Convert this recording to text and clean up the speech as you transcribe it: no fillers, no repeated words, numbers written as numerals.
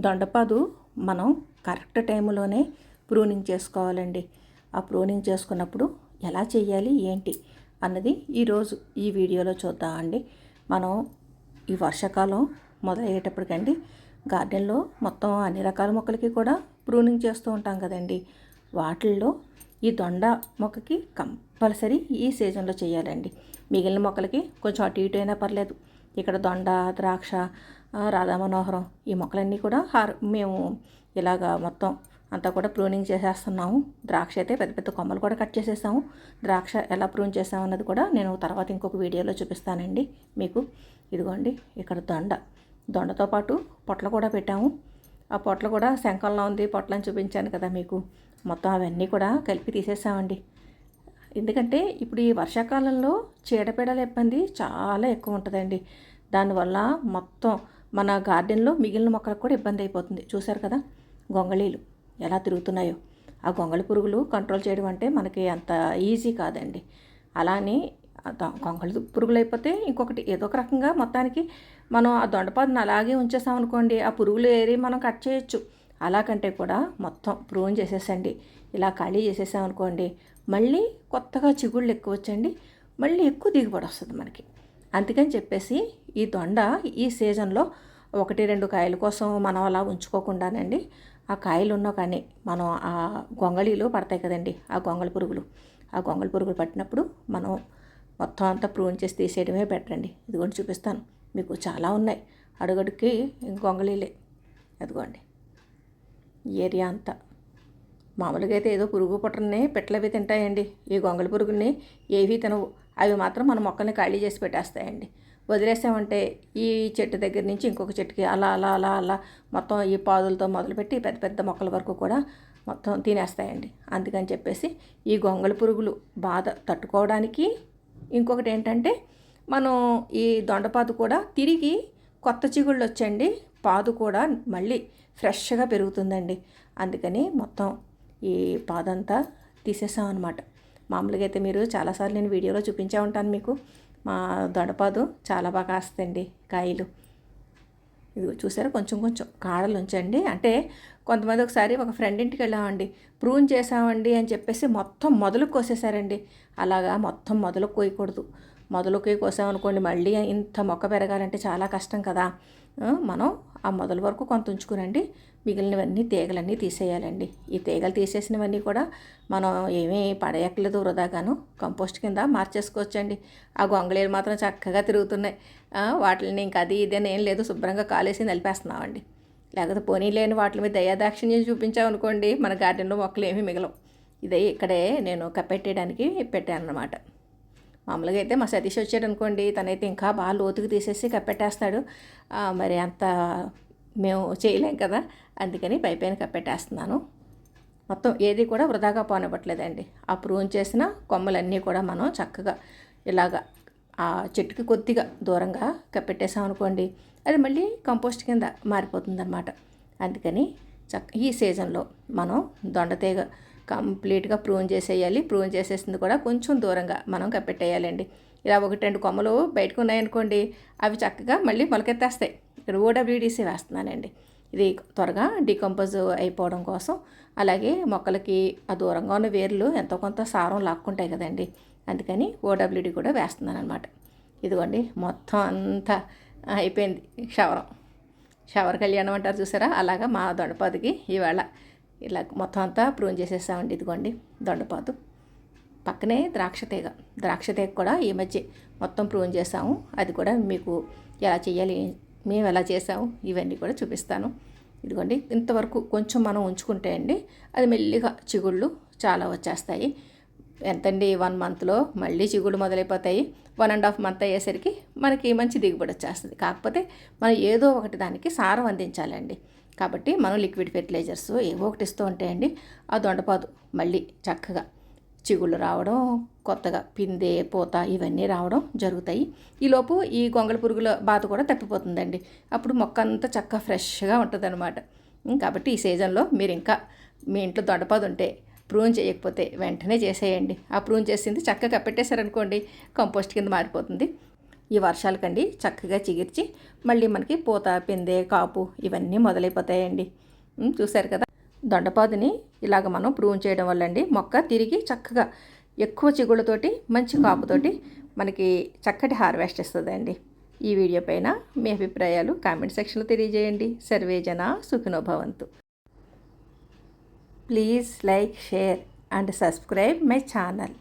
దొండపాదు మనం కరెక్ట్ టైంలోనే ప్రూనింగ్ చేసుకోవాలండి. ఆ ప్రూనింగ్ చేసుకున్నప్పుడు ఎలా చేయాలి ఏంటి అన్నది ఈరోజు ఈ వీడియోలో చూద్దామండి. మనం ఈ వర్షాకాలం మొదలయ్యేటప్పటికండి గార్డెన్లో మొత్తం అన్ని రకాల మొక్కలకి కూడా ప్రూనింగ్ చేస్తూ ఉంటాం కదండి. వాటిల్లో ఈ దొండ మొక్కకి కంపల్సరీ ఈ సీజన్లో చేయాలండి. మిగిలిన మొక్కలకి కొంచెం అటు ఇటు అయినా పర్లేదు. ఇక్కడ దొండ, ద్రాక్ష, రాధా మనోహరం ఈ మొక్కలన్నీ కూడా మేము ఇలాగా మొత్తం అంతా కూడా ప్రూనింగ్ చేసేస్తున్నాము. ద్రాక్ష అయితే పెద్ద పెద్ద కొమ్మలు కూడా కట్ చేసేసాము. ద్రాక్ష ఎలా ప్రూన్ చేసామన్నది కూడా నేను తర్వాత ఇంకొక వీడియోలో చూపిస్తానండి మీకు. ఇదిగోండి ఇక్కడ దొండతో పాటు పొట్ల కూడా పెట్టాము. ఆ పొట్ల కూడా శంఖంలో ఉంది, పొట్లని చూపించాను కదా మీకు. మొత్తం అవన్నీ కూడా కలిపి తీసేసామండి. ఎందుకంటే ఇప్పుడు ఈ వర్షాకాలంలో చీడపీడల ఇబ్బంది చాలా ఎక్కువ ఉంటుందండి. దానివల్ల మొత్తం మన గార్డెన్లో మిగిలిన మొక్కలకు కూడా ఇబ్బంది అయిపోతుంది. చూసారు కదా గొంగళీలు ఎలా తిరుగుతున్నాయో. ఆ గొంగళి పురుగులు కంట్రోల్ చేయడం అంటే మనకి అంత ఈజీ కాదండి. అలానే గొంగళి పురుగులు అయిపోతే ఇంకొకటి ఏదో ఒక రకంగా మొత్తానికి మనం ఆ దొండపాదును అలాగే ఉంచేసామనుకోండి, ఆ పురుగులు ఏరి మనం కట్ చేయొచ్చు. అలాగంటే కూడా మొత్తం ప్రూన్ చేసేసండి. ఇలా ఖాళీ చేసేసామనుకోండి, మళ్ళీ కొత్తగా చిగుళ్ళు ఎక్కువ వచ్చండి, మళ్ళీ ఎక్కువ దిగుబడి వస్తుంది మనకి. అందుకని చెప్పేసి ఈ దొండ ఈ సీజన్లో 1-2 కాయల కోసం మనం అలా ఉంచుకోకుండానండి, ఆ కాయలు ఉన్నా కానీ మనం ఆ గొంగళీలు పడతాయి కదండి, ఆ గొంగళి పురుగులు పట్టినప్పుడు మనం మొత్తం అంతా ప్రూన్ చేసి తీసేయడమే బెటర్ అండి. ఇదిగోండి చూపిస్తాను మీకు, చాలా ఉన్నాయి అడుగడుక్కి గొంగళీలే. అదిగోండి ఈ ఏరియా అంతా. మామూలుగా అయితే ఏదో పురుగు పుట్టని పెట్టలవి తింటాయండి. ఈ గొంగళి పురుగుల్ని ఏవీ తినవు. అవి మాత్రం మన మొక్కల్ని ఖాళీ చేసి పెట్టేస్తాయండి. వదిలేసామంటే ఈ చెట్టు దగ్గర నుంచి ఇంకొక చెట్టుకి అలా అలా అలా అలా మొత్తం ఈ పాదులతో మొదలుపెట్టి పెద్ద పెద్ద మొక్కల వరకు కూడా మొత్తం తినేస్తాయండి. అందుకని చెప్పేసి ఈ గొంగళి పురుగులు బాధ తట్టుకోవడానికి ఇంకొకటి ఏంటంటే, మనం ఈ దొండపాదు కూడా తిరిగి కొత్త చిగుళ్ళు వచ్చండి, పాదు కూడా మళ్ళీ ఫ్రెష్గా పెరుగుతుందండి. అందుకని మొత్తం ఈ పాదంతా తీసేసాం అనమాట. మామూలుగా అయితే మీరు చాలాసార్లు నేను వీడియోలో చూపించే ఉంటాను మీకు. మా దొండపాదు చాలా బాగా కాస్తుందండి కాయలు. ఇది చూసారా, కొంచెం కొంచెం కాడలు ఉంచండి. అంటే కొంతమంది ఒకసారి ఒక ఫ్రెండ్ ఇంటికి వెళ్ళామండి, ప్రూన్ చేసామండి అని చెప్పేసి మొత్తం మొదలు కోసేసారండి. అలాగా మొత్తం మొదలు కోయకూడదు. మొదలుకి కోసామనుకోండి, మళ్ళీ ఇంత మొక్క పెరగాలంటే చాలా కష్టం కదా. మనం ఆ మొదల వరకు కొంత ఉంచుకునండి, మిగిలినవన్నీ తీగలన్నీ తీసేయాలండి. ఈ తీగలు తీసేసినవన్నీ కూడా మనం ఏమీ పడేయట్లేదు వృధాగాను, కంపోస్ట్ కింద మార్చేసుకోవచ్చండి. ఆ గొంగళీలు మాత్రం చక్కగా తిరుగుతున్నాయి. వాటిని ఇంకా అది ఇదేని ఏం లేదు, శుభ్రంగా కాలేసి నలిపేస్తున్నామండి. లేకపోతే పోనీ లేని వాటి మీద దయాదాక్షిణ్యం చూపించామనుకోండి, మన గార్డెన్లో మొక్కలు ఏమీ మిగలవు. ఇదే ఇక్కడే నేను కప్పెట్టేయడానికి పెట్టాను అన్నమాట. మామూలుగా అయితే మా సతీష్ వచ్చాడు అనుకోండి, తనైతే ఇంకా బాగా లోతుకు తీసేసి కప్పెట్టేస్తాడు. మరి అంత మేము చేయలేం కదా, అందుకని పైపైన కప్పెట్టేస్తున్నాను. మొత్తం ఏది కూడా వృధాగా పోనివ్వట్లేదండి. ఆ ప్రూన్ చేసిన కొమ్మలన్నీ కూడా మనం చక్కగా ఇలాగా ఆ చెట్టుకి కొద్దిగా దూరంగా కప్పెట్టేసాం అనుకోండి, అది మళ్ళీ కంపోస్ట్ కింద మారిపోతుంది అన్నమాట. అందుకని ఈ సీజన్లో మనం దొండతీగ కంప్లీట్గా ప్రూన్ చేసేయాలి. ప్రూన్ చేసేసింది కూడా కొంచెం దూరంగా మనం కప్పెట్టేయాలండి. ఇలా 1-2 కొమ్మలు బయటకు ఉన్నాయనుకోండి, అవి చక్కగా మళ్ళీ మొలకెత్తేస్తాయి. ఇక్కడ ఓడబ్ల్యూడిసి వేస్తున్నానండి. ఇది త్వరగా డీకంపోజ్ అయిపోవడం కోసం. అలాగే మొక్కలకి ఆ దూరంగా ఉన్న వేర్లు ఎంతో కొంత సారం లాక్కుంటాయి కదండి, అందుకని ఓడబ్ల్యూడి కూడా వేస్తున్నాను అనమాట. ఇదిగోండి మొత్తం అంతా అయిపోయింది. షవర్ కళ్యాణం అంటారు చూసారా, అలాగా మా దొండపాదుకి ఈవేళ ఇలా మొత్తం అంతా ప్రూన్ చేసేసామండి. ఇదిగోండి దొండపాదు పక్కనే ద్రాక్ష తీగ కూడా ఈ మధ్య మొత్తం ప్రూన్ చేసాము. అది కూడా మీకు ఎలా చేయాలి, మేము ఎలా చేసాము ఇవన్నీ కూడా చూపిస్తాను. ఇదిగోండి ఇంతవరకు కొంచెం మనం ఉంచుకుంటే అండి, అది మెల్లిగా చిగుళ్ళు చాలా వచ్చేస్తాయి. ఎంతండి 1 మంత్లో మళ్ళీ చిగుళ్ళు మొదలైపోతాయి. 1.5 మంత్ అయ్యేసరికి మనకి మంచి దిగుబడి వచ్చేస్తుంది. కాకపోతే మనం ఏదో ఒకటి దానికి సారం అందించాలండి. కాబట్టి మనం లిక్విడ్ ఫెర్టిలైజర్స్ ఏవో ఒకటి ఇస్తూ ఉంటాయండి. ఆ దొండపాదు మళ్ళీ చక్కగా చిగుళ్ళు రావడం, కొత్తగా పిందె పూత ఇవన్నీ రావడం జరుగుతాయి. ఈలోపు ఈ గొంగళి పురుగుల బాధ కూడా తప్పిపోతుందండి. అప్పుడు మొక్క అంతా చక్కగా ఫ్రెష్గా ఉంటుంది అనమాట. కాబట్టి ఈ సీజన్లో మీరు ఇంకా మీ ఇంట్లో దొండపాదు ఉంటే ప్రూన్ చేయకపోతే వెంటనే చేసేయండి. ఆ ప్రూన్ చేసింది చక్కగా పెట్టేశారనుకోండి, కంపోస్ట్ కింద మారిపోతుంది. ఈ వర్షాలకండి చక్కగా చిగిర్చి మళ్ళీ మనకి పూత పిందె కాపు ఇవన్నీ మొదలైపోతాయండి. చూశారు కదా, దొండపాదుని ఇలాగ మనం ప్రూన్ చేయడం వల్ల అండి మొక్క తిరిగి చక్కగా ఎక్కువ చిగుళ్ళతోటి మంచి కాపుతోటి మనకి చక్కటి హార్వెస్ట్ ఇస్తుందండి. ఈ వీడియో పైన మీ అభిప్రాయాలు కామెంట్ సెక్షన్లో తెలియజేయండి. సర్వే జన సుఖినో భవంతు. Please like, share and subscribe my channel.